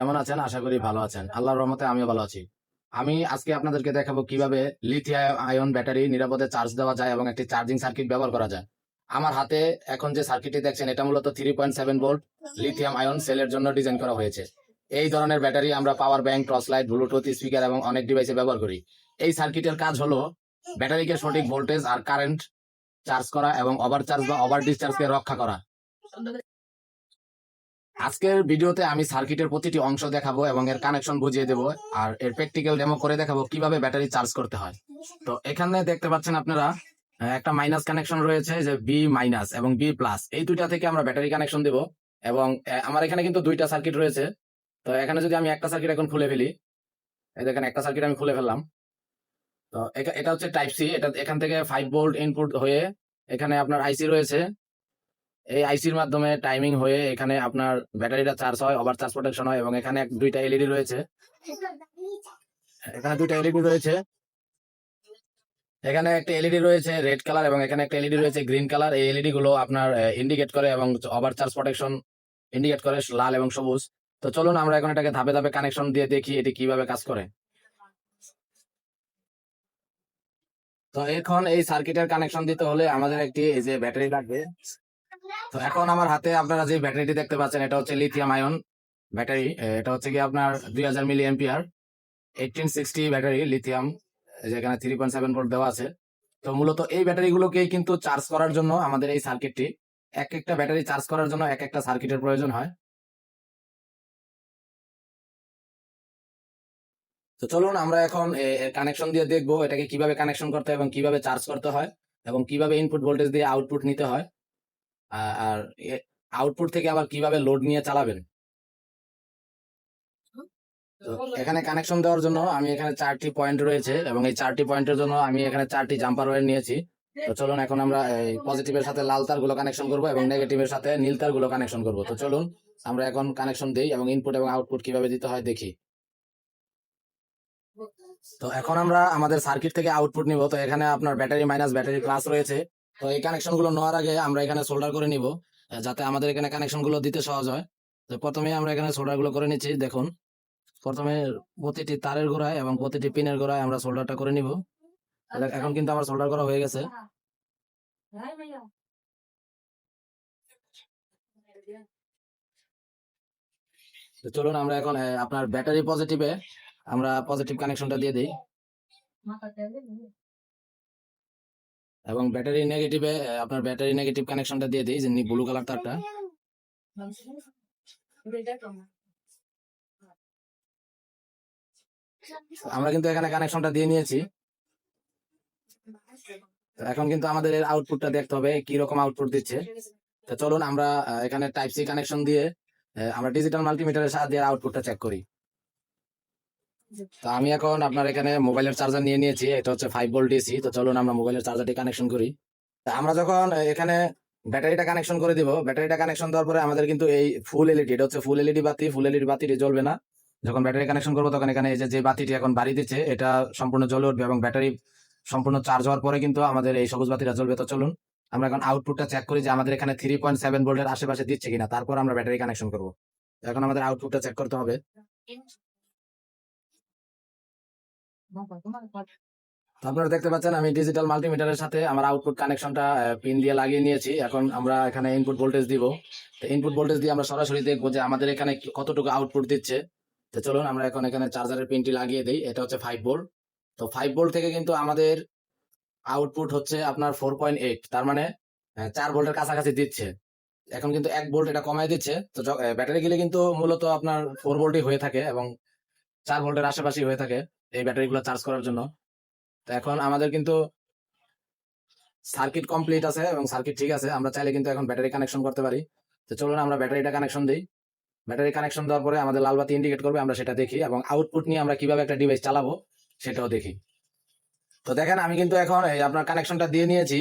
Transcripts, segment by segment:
কেমন আছেন? আশা করি ভালো আছেন। আল্লাহর রহমতে আমিও ভালো আছি। আমি আজকে আপনাদেরকে দেখাবো কিভাবে লিথিয়াম আয়ন ব্যাটারি নিরাপদে চার্জ দেওয়া যায় এবং একটি চার্জিং সার্কিট ব্যবহার করা যায়। আমার হাতে এখন যে সার্কিটটি দেখছেন এটা মূলত 3.7 ভোল্ট লিথিয়াম আয়ন সেলের জন্য ডিজাইন করা হয়েছে। এই ধরনের ব্যাটারি আমরা power bank, torch light, Bluetooth speaker এবং অনেক ডিভাইসে ব্যবহার করি। এই সার্কিটের কাজ হলো ব্যাটারিকে সঠিক ভোল্টেজ আর কারেন্ট চার্জ করা এবং ওভারচার্জ বা ওভার ডিসচার্জকে রক্ষা করা। আজকের ভিডিওতে আমি সার্কিটের প্রতিটি অংশ দেখাবো এবং এর কানেকশন বুঝিয়ে দেবো আর এর প্র্যাকটিক্যাল ডেমো করে দেখাবো কিভাবে ব্যাটারি চার্জ করতে হয়। তো এখানে দেখতে পাচ্ছেন আপনারা একটা মাইনাস কানেকশন রয়েছে যে বি মাইনাস এবং বি প্লাস, এই দুইটা থেকে আমরা ব্যাটারি কানেকশন দেব। এবং আমার এখানে কিন্তু দুইটা সার্কিট রয়েছে। তো এখানে যদি আমি একটা সার্কিট এখন খুলে ফেলি, এই দেখেন একটা সার্কিট আমি খুলে ফেললাম। তো এটা হচ্ছে টাইপ সি, এটা এখান থেকে 5 ভোল্ট ইনপুট হয়ে এখানে আপনার আইসি রয়েছে। এই আইসির মাধ্যমে টাইমিং হয়ে এখানে আপনার ব্যাটারিটা চার্জ হয়, ওভার চার্জ প্রোটেকশন হয় এবং এখানে দুইটা এলইডি রয়েছে। এখানে দুইটা এলইডি রয়েছে, এখানে একটা এলইডি রয়েছে রেড কালার এবং এখানে একটা এলইডি রয়েছে গ্রিন কালার। এই এলইডি গুলো আপনার ইন্ডিকেট করে এবং ওভার চার্জ প্রোটেকশন ইন্ডিকেট করে লাল এবং সবুজ। তো চলুন আমরা এখন এটাকে ধাপে ধাপে কানেকশন দিয়ে দেখি এটি কিভাবে কাজ করে। তো এখন এই সার্কিটের কানেকশন দিতে হলে আমাদের একটি এই যে ব্যাটারি লাগবে। তো এখন আমার হাতে আপনারা যে ব্যাটারিটি দেখতে পাচ্ছেন এটা হচ্ছে লিথিয়াম আয়ন ব্যাটারি। এটা হচ্ছে কি আপনার 2000 মিলি এম্পিয়ার 1860 ব্যাটারি লিথিয়াম, যেখানে 3.7 ভোল্ট দেওয়া আছে। তো মূলত এই ব্যাটারিগুলোকেই কিন্তু চার্জ করার জন্য আমাদের এই সার্কিটটি, এক একটা ব্যাটারি চার্জ করার জন্য এক একটা সার্কিটের প্রয়োজন হয়। তো চলুন আমরা এখন কানেকশন দিয়ে দেখবো এটাকে কিভাবে কানেকশন করতে হয় এবং কিভাবে চার্জ করতে হয় এবং কিভাবে ইনপুট ভোল্টেজ দিয়ে আউটপুট নিতে হয়, আর আউটপুট থেকে আবার কিভাবে লোড নিয়ে চালাবেন। তো এখানে কানেকশন দেওয়ার জন্য আমি এখানে 4টি পয়েন্ট রয়েছে এবং এই 4টি পয়েন্টের জন্য আমি এখানে 4টি জাম্পার ওয়্যার নিয়েছি। তো চলুন এখন আমরা এই পজিটিভের সাথে লাল তার গুলো কানেকশন করবো এবং নেগেটিভের সাথে নীল তার গুলো কানেকশন করবো। তো চলুন আমরা এখন কানেকশন দিই এবং ইনপুট এবং আউটপুট কিভাবে দিতে হয় দেখি। তো এখন আমরা আমাদের সার্কিট থেকে আউটপুট নিব। তো এখানে আপনার ব্যাটারি মাইনাস ব্যাটারি প্লাস রয়েছে। তো এই কানেকশন গুলো নেওয়ার আগে আমরা এখানে সোল্ডার করে নিব যাতে আমাদের এখানে কানেকশন গুলো দিতে সহজ হয়। তো প্রথমে আমরা এখানে সোল্ডার গুলো করে নিচ্ছি। দেখুন প্রথমে প্রতিটি তারের গোড়ায় এবং প্রতিটি পিনের গোড়ায় আমরা সোল্ডারটা করে নিব। এখন কিন্তু আমার সোল্ডার করা হয়ে গেছে। তো চলুন আমরা এখন আপনার ব্যাটারি পজিটিভে আমরা পজিটিভ কানেকশনটা দিয়ে দিই এবং ব্যাটারি নেগেটিভে আপনার ব্যাটারি নেগেটিভ কানেকশনটা দিয়ে দিই, যে ব্লু কালার তারটা। আমরা কিন্তু এখানে কানেকশনটা দিয়ে নিয়েছি। এখন কিন্তু আমাদের এর আউটপুটটা দেখতে হবে কি রকম আউটপুট দিচ্ছে। তো চলুন আমরা এখানে টাইপ সি কানেকশন দিয়ে আমরা ডিজিটাল মাল্টিমিটারের সাহায্যে আউটপুটটা চেক করি। তো আমি এখন আপনার এখানে মোবাইলের চার্জার নিয়ে নিয়েছি, এটা হচ্ছে 5 ভোল্ট ডিসি। তো চলুন আমরা মোবাইলের চার্জারটি কানেকশন করি। তা আমরা যখন এখানে ব্যাটারিটা কানেকশন করে দিব, ব্যাটারিটা কানেকশন দেওয়ার পরে আমাদের কিন্তু এই ফুল এলইডি, এটা হচ্ছে ফুল এলইডি বাতি, ফুল এলইডি বাতিটি জ্বলবে না। যখন ব্যাটারি কানেকশন করবো তখন এখানে এই যে বাতিটি এখন বাড়ি দিচ্ছে এটা সম্পূর্ণ জ্বলে উঠবে এবং ব্যাটারি সম্পূর্ণ চার্জ হওয়ার পরে কিন্তু আমাদের এই সবুজ বাতিটা জ্বলবে। তো চলুন আমরা এখন আউটপুটটা চেক করি যে আমাদের এখানে 3.7 ভোল্টের আশেপাশে দিচ্ছে কিনা, তারপর আমরা ব্যাটারি কানেকশন করবো। এখন আমাদের আউটপুটটা চেক করতে হবে। তো আপনারা দেখতে পাচ্ছেন আমি ডিজিটাল মাল্টিমিটারের সাথে আমার আউটপুট কানেকশনটা পিন দিয়ে লাগিয়ে নিয়েছি। এখন আমরা এখানে ইনপুট ভোল্টেজ দিব। তো ইনপুট ভোল্টেজ দিয়ে আমরা সরাসরি দেখবো যে আমাদের এখানে কতটুকু আউটপুট দিচ্ছে। তো চলুন আমরা এখন এখানে চার্জারের পিনটি লাগিয়ে দিই, এটা হচ্ছে 5 ভোল্ট। তো 5 ভোল্ট থেকে কিন্তু আমাদের আউটপুট হচ্ছে আপনার 4.8, তার মানে 4 ভোল্টের কাছাকাছি দিচ্ছে। এখন কিন্তু 1 ভোল্ট এটা কমাই দিচ্ছে। তো ব্যাটারি গেলে কিন্তু মূলত আপনার 4 ভোল্টই হয়ে থাকে এবং 4 ভোল্টের আশেপাশেই হয়ে থাকে এই ব্যাটারিগুলো চার্জ করার জন্য। তো এখন আমাদের কিন্তু সার্কিট কমপ্লিট আছে এবং সার্কিট ঠিক আছে, আমরা চাইলে কিন্তু এখন ব্যাটারি কানেকশন করতে পারি। তো চলুন আমরা ব্যাটারিটা কানেকশন দিই। ব্যাটারি কানেকশন দেওয়ার পরে আমাদের লাল বাতি ইন্ডিকেট করবে, আমরা সেটা দেখি এবং আউটপুট নিয়ে আমরা কিভাবে একটা ডিভাইস চালাবো সেটাও দেখি। তো দেখেন আমি কিন্তু এখন এই আপনার কানেকশনটা দিয়ে নিয়েছি।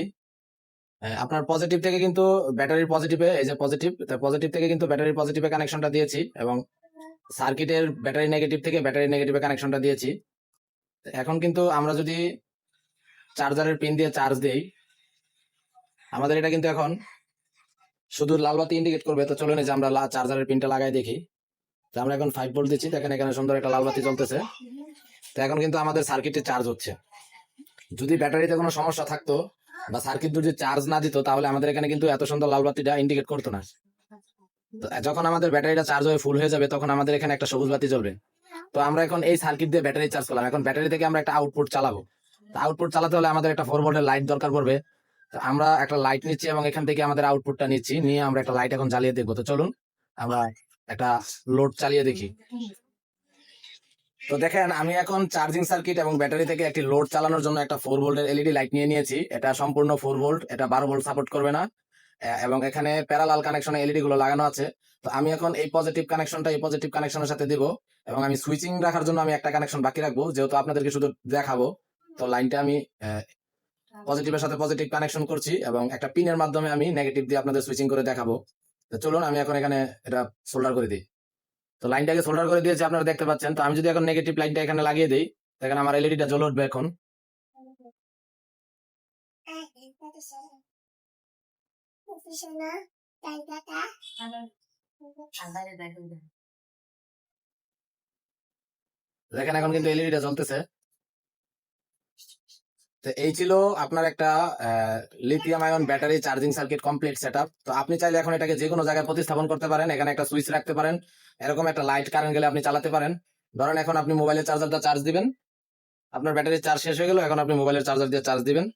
আপনার পজিটিভ থেকে কিন্তু ব্যাটারির পজিটিভে, এই যে পজিটিভ, পজিটিভ থেকে কিন্তু ব্যাটারির পজিটিভে কানেকশনটা দিয়েছি এবং সার্কিটের ব্যাটারি নেগেটিভ থেকে ব্যাটারি নেগেটিভে কানেকশনটা দিয়েছি। এখন কিন্তু আমরা যদি চার্জারের পিন দিয়ে চার্জ দিই, আমাদের এটা কিন্তু এখন শুধু লাল বাতি ইন্ডিকেট করবে। তো চলুন এই যে আমরা চার্জারের পিনটা লাগাই দেখি। তো আমরা এখন 5 ভোল্ট দিচ্ছি, দেখেন এখানে সুন্দর একটা লাল বাতি জ্বলতেছে। তো এখন কিন্তু আমাদের সার্কিটে চার্জ হচ্ছে। যদি ব্যাটারিতে কোনো সমস্যা থাকতো বা সার্কিট যদি চার্জ না দিত, তাহলে আমাদের এখানে কিন্তু এত সুন্দর লাল বাতিটা ইন্ডিকেট করতো না। তো যখন আমাদের ব্যাটারিটা চার্জ হয়ে ফুল হয়ে যাবে, তখন আমাদের এখানে একটা সবুজ বাতি জ্বলবে। তো আমরা এখন এই সার্কিট দিয়ে ব্যাটারি চার্জ করলাম। এখন ব্যাটারি থেকে আমরা একটা আউটপুট চালাবো। আউটপুট চালাতে হলে আমাদের একটা 4 ভোল্টের লাইট দরকার পড়বে। তো আমরা একটা লাইট নিচ্ছি এবং এখান থেকে আমাদের আউটপুটটা নিচ্ছি, নিয়ে আমরা একটা লাইট এখন জ্বালিয়ে দেখবো। তো চলুন আমরা একটা লোড চালিয়ে দেখি। তো দেখেন, আমি এখন চার্জিং সার্কিট এবং ব্যাটারি থেকে একটি লোড চালানোর জন্য একটা 4 ভোল্টের এলইডি লাইট নিয়ে নিয়েছি। এটা সম্পূর্ণ 4 ভোল্ট, এটা 12 ভোল্ট সাপোর্ট করবে না। এবং এখানে প্যারালাল কানেকশনে এলইডি গুলো লাগানো আছে। তো আমি এখন এই পজিটিভ কানেকশনটা এই পজিটিভ কানেকশনের সাথে দিব, এবং আমি সুইচিং রাখার জন্য আমি একটা কানেকশন বাকি রাখবো, যেহেতু আপনাদেরকে শুধু দেখাবো। তো লাইনটা আমি পজিটিভের সাথে পজিটিভ কানেকশন করছি, এবং একটা পিনের মাধ্যমে আমি নেগেটিভ দিয়ে আপনাদের সুইচিং করে দেখাবো। তো চলুন আমি এখন এখানে এটা সোল্ডার করে দিই। তো লাইনটাকে সোল্ডার করে দিয়েছি, আপনারা দেখতে পাচ্ছেন। তো আমি যদি এখন নেগেটিভ লাইনটা এখানে লাগিয়ে দিই, দেখেন আমার এলইডিটা জ্বলে উঠবে এখন। দেখেন এখন কিন্তু এলইডিটা জ্বলতেছে। তো এই ছিল আপনার একটা lithium ion battery charging circuit complete setup. তো আপনি চাইলে এখন এটাকে যে কোনো জায়গায় প্রতিস্থাপন করতে পারেন। এখানে একটা সুইচ রাখতে পারেন, এরকম একটা লাইট কারেন্ট গেলে আপনি চালাতে পারেন। ধরেন এখন আপনি মোবাইলের চার্জারটা চার্জ দিবেন, আপনার ব্যাটারির চার্জ শেষ হয়ে গেল, এখন আপনি মোবাইলের চার্জার দিয়ে চার্জ দিবেন।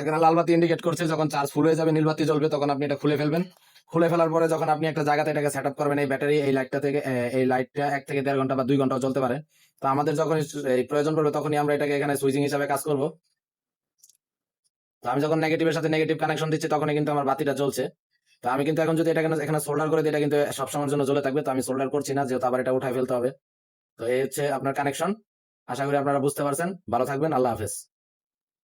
এখানে লাল বাতি ইন্ডিকেট করছে, যখন চার্জ ফুল হয়ে যাবে নীল বাতি জ্বলবে, তখন আপনি এটা খুলে ফেলবেন। খুলে ফেলার পরে যখন আপনি একটা জায়গাতে এটাকে সেট আপ করবেন, এই ব্যাটারি এই লাইটটা থেকে এই লাইটটা 1 থেকে 1.5 ঘন্টা বা 2 ঘন্টাও চলতে পারে। তো আমাদের যখন এই প্রয়োজন পড়বে, তখনই আমরা এটাকে এখানে সুইচিং হিসাবে কাজ করব। তো আমি যখন নেগেটিভের সাথে নেগেটিভ কানেকশন দিচ্ছি, তখনই কিন্তু আমার বাতিটা জ্বলছে। তো আমি কিন্তু এখন যদি এটাকে এখানে সোল্ডার করে দিই, এটা কিন্তু সবসময়ের জন্য জ্বলে থাকবে। তো আমি সোল্ডার করছি না, যেহেতু আবার এটা উঠায় ফেলতে হবে। তো এই হচ্ছে আপনার কানেকশন। আশা করি আপনারা বুঝতে পারছেন। ভালো থাকবেন, আল্লাহ হাফেজ।